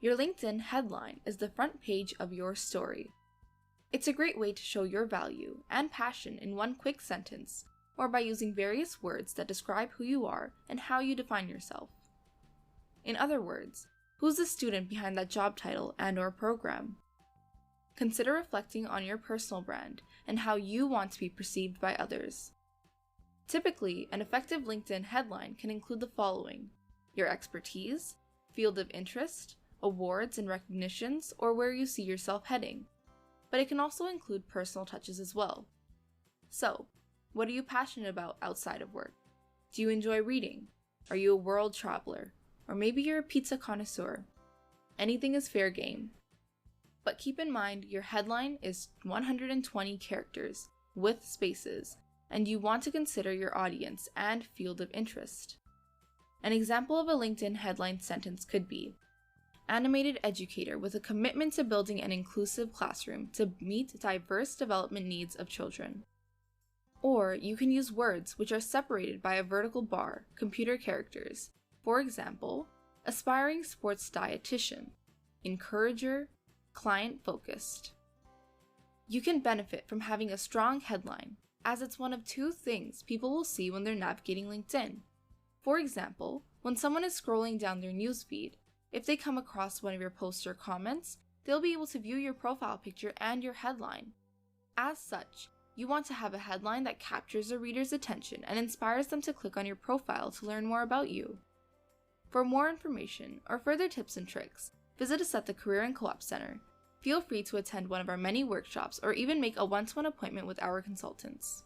Your LinkedIn headline is the front page of your story. It's a great way to show your value and passion in one quick sentence, or by using various words that describe who you are and how you define yourself. In other words, who's the student behind that job title and/or program? Consider reflecting on your personal brand and how you want to be perceived by others. Typically, an effective LinkedIn headline can include the following: your expertise, field of interest, awards and recognitions, or where you see yourself heading. But it can also include personal touches as well. So, what are you passionate about outside of work? Do you enjoy reading? Are you a world traveler? Or maybe you're a pizza connoisseur? Anything is fair game. But keep in mind your headline is 120 characters with spaces, and you want to consider your audience and field of interest. An example of a LinkedIn headline sentence could be, animated educator with a commitment to building an inclusive classroom to meet diverse development needs of children. Or you can use words which are separated by a vertical bar, computer characters. For example, aspiring sports dietitian, encourager, client-focused. You can benefit from having a strong headline, as it's one of two things people will see when they're navigating LinkedIn. For example, when someone is scrolling down their newsfeed, if they come across one of your posts or comments, they'll be able to view your profile picture and your headline. As such, you want to have a headline that captures a reader's attention and inspires them to click on your profile to learn more about you. For more information or further tips and tricks, visit us at the Career and Co-op Center. Feel free to attend one of our many workshops or even make a one-to-one appointment with our consultants.